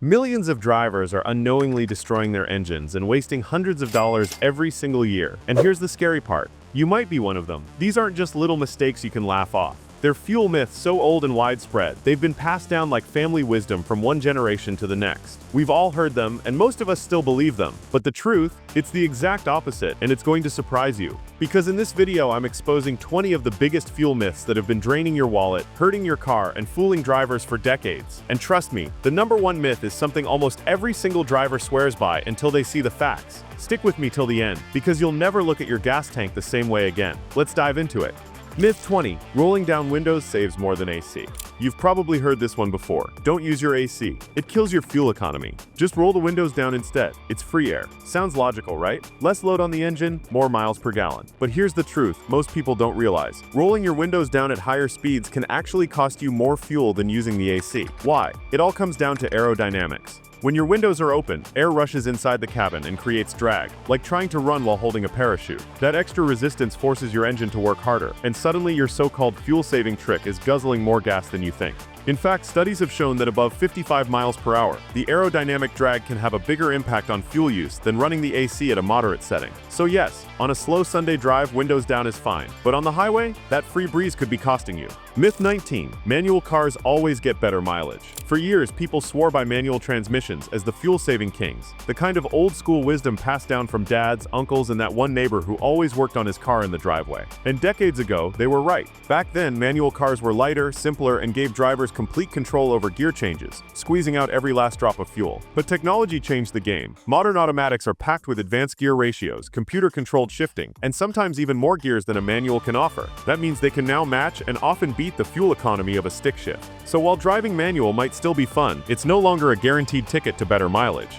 Millions of drivers are unknowingly destroying their engines and wasting hundreds of dollars every single year. And here's the scary part. You might be one of them. These aren't just little mistakes you can laugh off. They're fuel myths so old and widespread, they've been passed down like family wisdom from one generation to the next. We've all heard them, and most of us still believe them. But the truth, it's the exact opposite, and it's going to surprise you. Because in this video, I'm exposing 20 of the biggest fuel myths that have been draining your wallet, hurting your car, and fooling drivers for decades. And trust me, the number one myth is something almost every single driver swears by until they see the facts. Stick with me till the end, because you'll never look at your gas tank the same way again. Let's dive into it. Myth 20. Rolling down windows saves more than AC. You've probably heard this one before. Don't use your AC. It kills your fuel economy. Just roll the windows down instead. It's free air. Sounds logical, right? Less load on the engine, more miles per gallon. But here's the truth most people don't realize. Rolling your windows down at higher speeds can actually cost you more fuel than using the AC. Why? It all comes down to aerodynamics. When your windows are open, air rushes inside the cabin and creates drag, like trying to run while holding a parachute. That extra resistance forces your engine to work harder, and suddenly your so-called fuel-saving trick is guzzling more gas than you think. In fact, studies have shown that above 55 miles per hour, the aerodynamic drag can have a bigger impact on fuel use than running the AC at a moderate setting. So yes, on a slow Sunday drive, windows down is fine. But on the highway, that free breeze could be costing you. Myth 19. Manual cars always get better mileage. For years, people swore by manual transmissions as the fuel-saving kings, the kind of old-school wisdom passed down from dads, uncles, and that one neighbor who always worked on his car in the driveway. And decades ago, they were right. Back then, manual cars were lighter, simpler, and gave drivers complete control over gear changes, squeezing out every last drop of fuel. But technology changed the game. Modern automatics are packed with advanced gear ratios, computer-controlled shifting, and sometimes even more gears than a manual can offer. That means they can now match and often beat the fuel economy of a stick shift. So while driving manual might still be fun, it's no longer a guaranteed ticket to better mileage.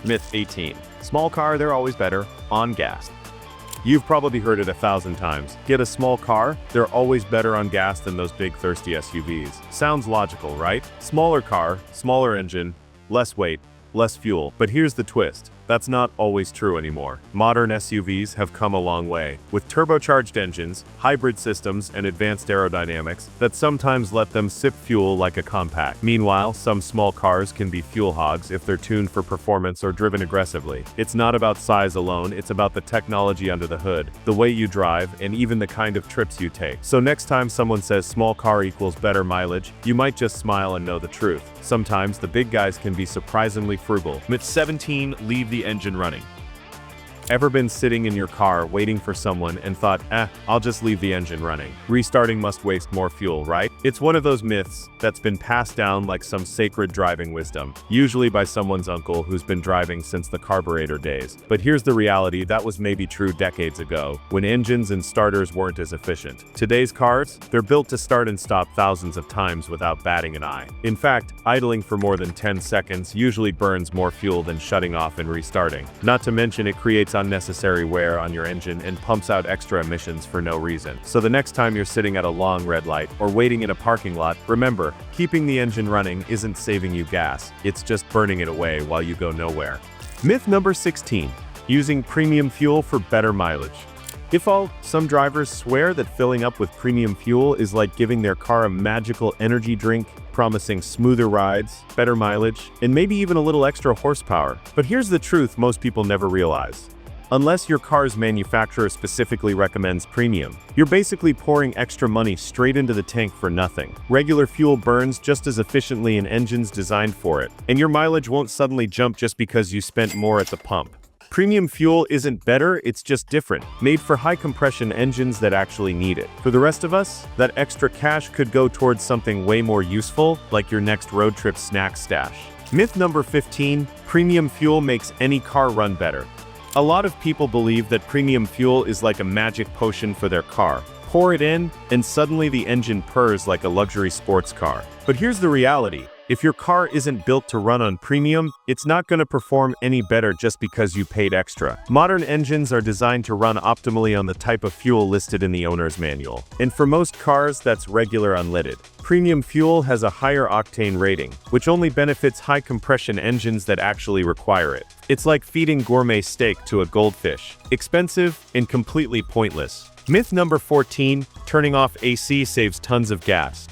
Myth 18. Small car, they're always better on gas. You've probably heard it 1,000 times. Get a small car, they're always better on gas than those big thirsty SUVs. Sounds logical, right? Smaller car, smaller engine, less weight, less fuel. But here's the twist. That's not always true anymore. Modern SUVs have come a long way, with turbocharged engines, hybrid systems, and advanced aerodynamics that sometimes let them sip fuel like a compact. Meanwhile, some small cars can be fuel hogs if they're tuned for performance or driven aggressively. It's not about size alone, it's about the technology under the hood, the way you drive, and even the kind of trips you take. So next time someone says small car equals better mileage, you might just smile and know the truth. Sometimes the big guys can be surprisingly frugal. Myth 17. Leave the engine running. Ever been sitting in your car waiting for someone and thought, I'll just leave the engine running. Restarting must waste more fuel, right? It's one of those myths that's been passed down like some sacred driving wisdom, usually by someone's uncle who's been driving since the carburetor days. But here's the reality, that was maybe true decades ago, when engines and starters weren't as efficient. Today's cars, they're built to start and stop thousands of times without batting an eye. In fact, idling for more than 10 seconds usually burns more fuel than shutting off and restarting. Not to mention it creates unnecessary wear on your engine and pumps out extra emissions for no reason. So the next time you're sitting at a long red light or waiting in a parking lot, remember, keeping the engine running isn't saving you gas, it's just burning it away while you go nowhere. Myth number 16. Using premium fuel for better mileage. Some drivers swear that filling up with premium fuel is like giving their car a magical energy drink, promising smoother rides, better mileage, and maybe even a little extra horsepower. But here's the truth most people never realize. Unless your car's manufacturer specifically recommends premium, you're basically pouring extra money straight into the tank for nothing. Regular fuel burns just as efficiently in engines designed for it, and your mileage won't suddenly jump just because you spent more at the pump. Premium fuel isn't better, it's just different, made for high-compression engines that actually need it. For the rest of us, that extra cash could go towards something way more useful, like your next road trip snack stash. Myth number 15. Premium fuel makes any car run better. A lot of people believe that premium fuel is like a magic potion for their car. Pour it in, and suddenly the engine purrs like a luxury sports car. But here's the reality. If your car isn't built to run on premium, it's not going to perform any better just because you paid extra. Modern engines are designed to run optimally on the type of fuel listed in the owner's manual. And for most cars, that's regular unleaded. Premium fuel has a higher octane rating, which only benefits high-compression engines that actually require it. It's like feeding gourmet steak to a goldfish. Expensive and completely pointless. Myth number 14. Turning off AC saves tons of gas.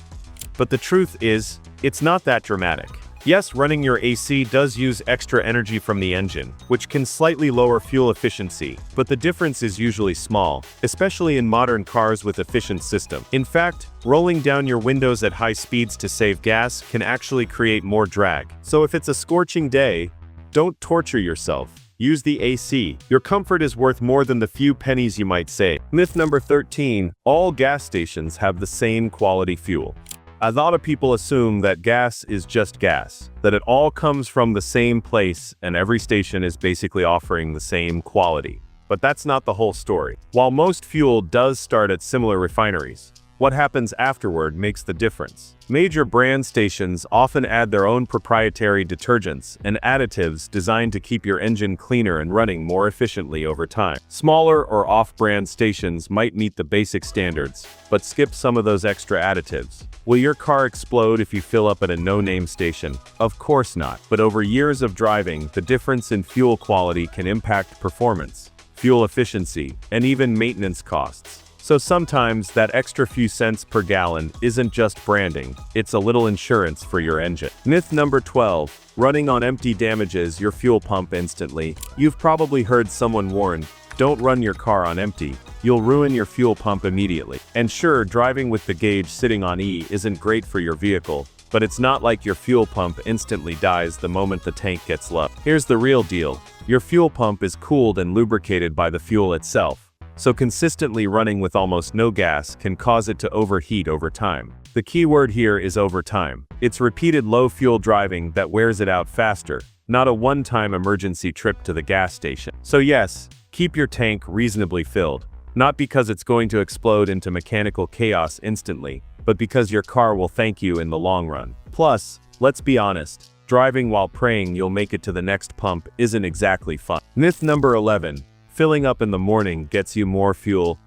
But the truth is, it's not that dramatic. Yes, running your AC does use extra energy from the engine, which can slightly lower fuel efficiency, but the difference is usually small, especially in modern cars with efficient systems. In fact, rolling down your windows at high speeds to save gas can actually create more drag. So if it's a scorching day, don't torture yourself. Use the AC. Your comfort is worth more than the few pennies you might save. Myth number 13, all gas stations have the same quality fuel. A lot of people assume that gas is just gas, that it all comes from the same place and every station is basically offering the same quality. But that's not the whole story. While most fuel does start at similar refineries, what happens afterward makes the difference. Major brand stations often add their own proprietary detergents and additives designed to keep your engine cleaner and running more efficiently over time. Smaller or off-brand stations might meet the basic standards, but skip some of those extra additives. Will your car explode if you fill up at a no-name station? Of course not. But over years of driving, the difference in fuel quality can impact performance, fuel efficiency, and even maintenance costs. So sometimes that extra few cents per gallon isn't just branding, it's a little insurance for your engine. Myth number 12, running on empty damages your fuel pump instantly. You've probably heard someone warn, don't run your car on empty, you'll ruin your fuel pump immediately. And sure, driving with the gauge sitting on E isn't great for your vehicle, but it's not like your fuel pump instantly dies the moment the tank gets low. Here's the real deal, your fuel pump is cooled and lubricated by the fuel itself. So consistently running with almost no gas can cause it to overheat over time. The key word here is over time. It's repeated low fuel driving that wears it out faster, not a one-time emergency trip to the gas station. So yes, keep your tank reasonably filled, not because it's going to explode into mechanical chaos instantly, but because your car will thank you in the long run. Plus, let's be honest, driving while praying you'll make it to the next pump isn't exactly fun. Myth number 11. Filling up in the morning gets you more fuel.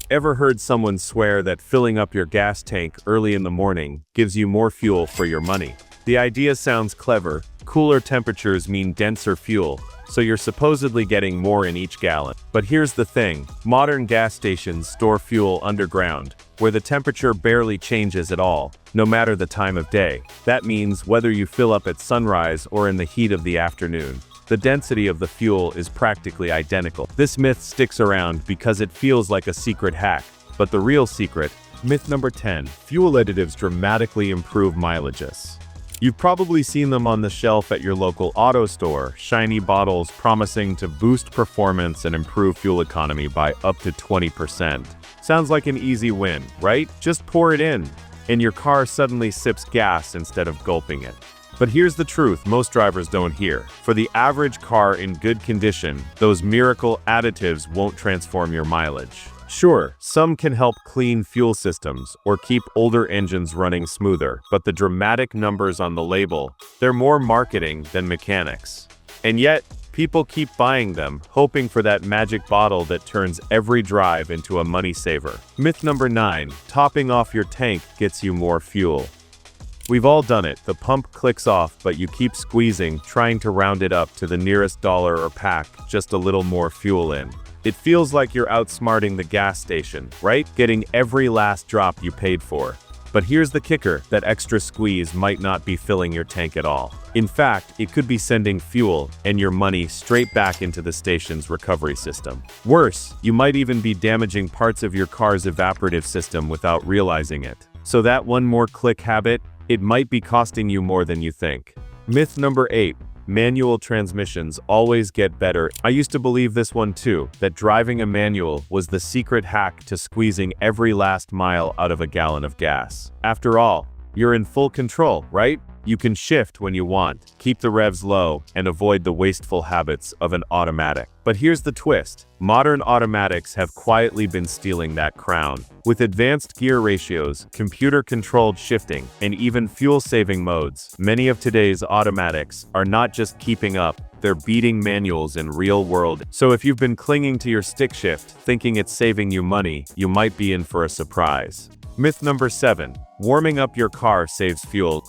Ever heard someone swear that filling up your gas tank early in the morning gives you more fuel for your money? The idea sounds clever. Cooler temperatures mean denser fuel, so you're supposedly getting more in each gallon. But here's the thing, modern gas stations store fuel underground, where the temperature barely changes at all, no matter the time of day. That means whether you fill up at sunrise or in the heat of the afternoon, the density of the fuel is practically identical. This myth sticks around because it feels like a secret hack, but the real secret, myth number 10, fuel additives dramatically improve mileages. You've probably seen them on the shelf at your local auto store, shiny bottles promising to boost performance and improve fuel economy by up to 20%. Sounds like an easy win, right? Just pour it in, and your car suddenly sips gas instead of gulping it. But here's the truth most drivers don't hear. For the average car in good condition, those miracle additives won't transform your mileage. Sure, some can help clean fuel systems or keep older engines running smoother, but the dramatic numbers on the label, they're more marketing than mechanics. And yet, people keep buying them, hoping for that magic bottle that turns every drive into a money saver. Myth number 9, topping off your tank gets you more fuel. We've all done it, the pump clicks off, but you keep squeezing, trying to round it up to the nearest dollar or pack just a little more fuel in. It feels like you're outsmarting the gas station, right? Getting every last drop you paid for. But here's the kicker, that extra squeeze might not be filling your tank at all. In fact, it could be sending fuel and your money straight back into the station's recovery system. Worse, you might even be damaging parts of your car's evaporative system without realizing it. So that one more click habit, it might be costing you more than you think. Myth number 8. Manual transmissions always get better. I used to believe this one too, that driving a manual was the secret hack to squeezing every last mile out of a gallon of gas. After all, you're in full control, right? You can shift when you want, keep the revs low, and avoid the wasteful habits of an automatic. But here's the twist. Modern automatics have quietly been stealing that crown. With advanced gear ratios, computer-controlled shifting, and even fuel-saving modes, many of today's automatics are not just keeping up, they're beating manuals in real world. So if you've been clinging to your stick shift, thinking it's saving you money, you might be in for a surprise. Myth number 7. Warming up your car saves fuel.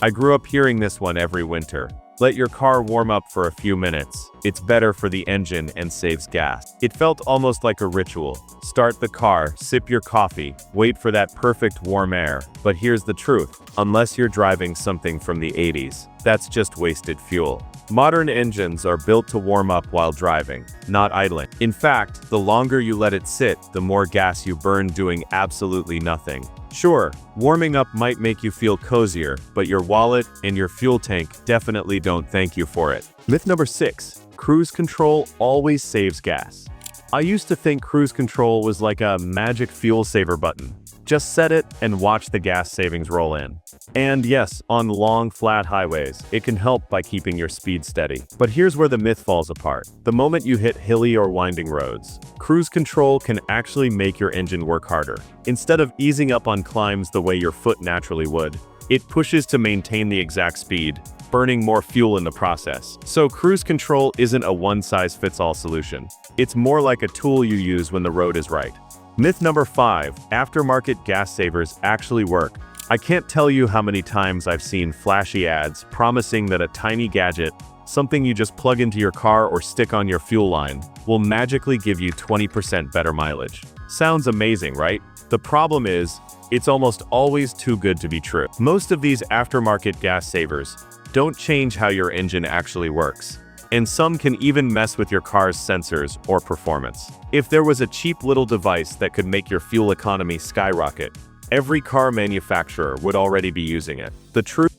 I grew up hearing this one every winter. Let your car warm up for a few minutes. It's better for the engine and saves gas. It felt almost like a ritual. Start the car, sip your coffee, wait for that perfect warm air. But here's the truth. Unless you're driving something from the 80s, that's just wasted fuel. Modern engines are built to warm up while driving, not idling. In fact, the longer you let it sit, the more gas you burn doing absolutely nothing. Sure, warming up might make you feel cozier, but your wallet and your fuel tank definitely don't thank you for it. Myth number 6. Cruise control always saves gas. I used to think cruise control was like a magic fuel saver button. Just set it and watch the gas savings roll in. And yes, on long, flat highways, it can help by keeping your speed steady. But here's where the myth falls apart. The moment you hit hilly or winding roads, cruise control can actually make your engine work harder. Instead of easing up on climbs the way your foot naturally would, it pushes to maintain the exact speed, burning more fuel in the process. So cruise control isn't a one-size-fits-all solution. It's more like a tool you use when the road is right. Myth number 5. Aftermarket gas savers actually work. I can't tell you how many times I've seen flashy ads promising that a tiny gadget, something you just plug into your car or stick on your fuel line, will magically give you 20% better mileage. Sounds amazing, right? The problem is, it's almost always too good to be true. Most of these aftermarket gas savers don't change how your engine actually works. And some can even mess with your car's sensors or performance. If there was a cheap little device that could make your fuel economy skyrocket, every car manufacturer would already be using it.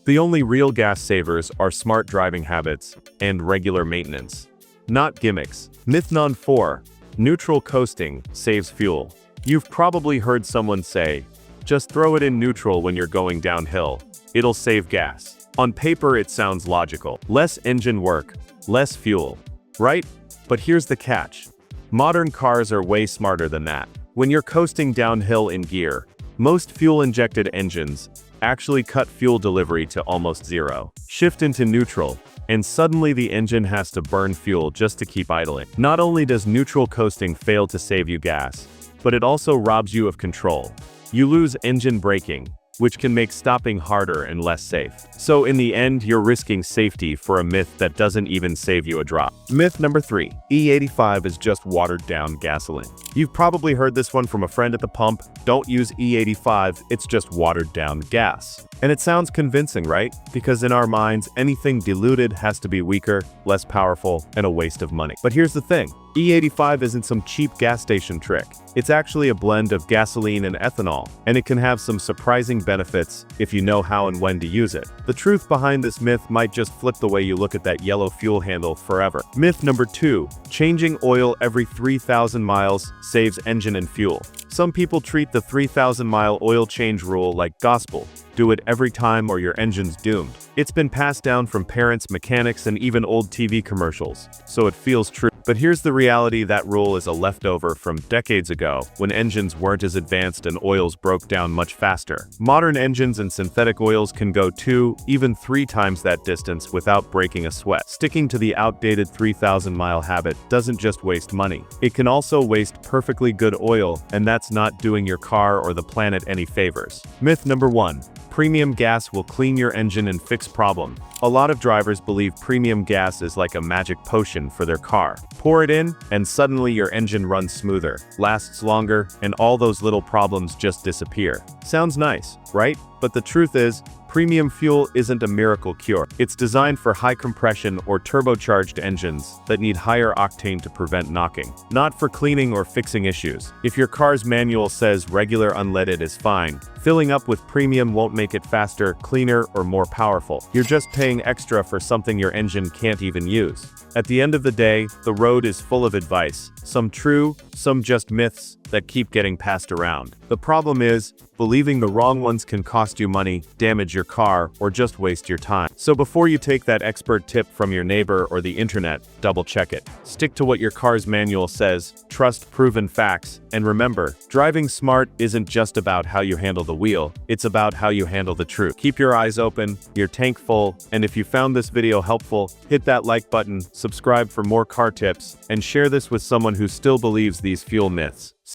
The only real gas savers are smart driving habits and regular maintenance, not gimmicks. Myth number 4. Neutral coasting saves fuel. You've probably heard someone say, just throw it in neutral when you're going downhill. It'll save gas. On paper, it sounds logical. Less engine work, less fuel, right? But here's the catch. Modern cars are way smarter than that. When you're coasting downhill in gear, most fuel-injected engines actually cut fuel delivery to almost zero. Shift into neutral, and suddenly the engine has to burn fuel just to keep idling. Not only does neutral coasting fail to save you gas, but it also robs you of control. You lose engine braking, which can make stopping harder and less safe. So in the end, you're risking safety for a myth that doesn't even save you a drop. Myth number 3. E85 is just watered-down gasoline. You've probably heard this one from a friend at the pump. Don't use E85, it's just watered-down gas. And it sounds convincing, right? Because in our minds, anything diluted has to be weaker, less powerful, and a waste of money. But here's the thing. E85 isn't some cheap gas station trick. It's actually a blend of gasoline and ethanol, and it can have some surprising benefits if you know how and when to use it. The truth behind this myth might just flip the way you look at that yellow fuel handle forever. Myth number 2. Changing oil every 3,000 miles saves engine and fuel. Some people treat the 3,000-mile oil change rule like gospel. Do it every time or your engine's doomed. It's been passed down from parents, mechanics, and even old TV commercials, so it feels true. But here's the reality: that rule is a leftover from decades ago, when engines weren't as advanced and oils broke down much faster. Modern engines and synthetic oils can go 2, even 3 times that distance without breaking a sweat. Sticking to the outdated 3,000-mile habit doesn't just waste money. It can also waste perfectly good oil, and that's not doing your car or the planet any favors. Myth number 1. Premium gas will clean your engine and fix problem. A lot of drivers believe premium gas is like a magic potion for their car. Pour it in, and suddenly your engine runs smoother, lasts longer, and all those little problems just disappear. Sounds nice, right? But the truth is, premium fuel isn't a miracle cure. It's designed for high compression or turbocharged engines that need higher octane to prevent knocking, not for cleaning or fixing issues. If your car's manual says regular unleaded is fine, filling up with premium won't make it faster, cleaner, or more powerful. You're just paying extra for something your engine can't even use. At the end of the day, the road is full of advice, some true, some just myths that keep getting passed around. The problem is, believing the wrong ones can cost you money, damage your car, or just waste your time. So before you take that expert tip from your neighbor or the internet, double check it. Stick to what your car's manual says, trust proven facts, and remember, driving smart isn't just about how you handle the wheel, it's about how you handle the truth. Keep your eyes open, your tank full, and if you found this video helpful, hit that like button, subscribe for more car tips, and share this with someone who still believes these fuel myths.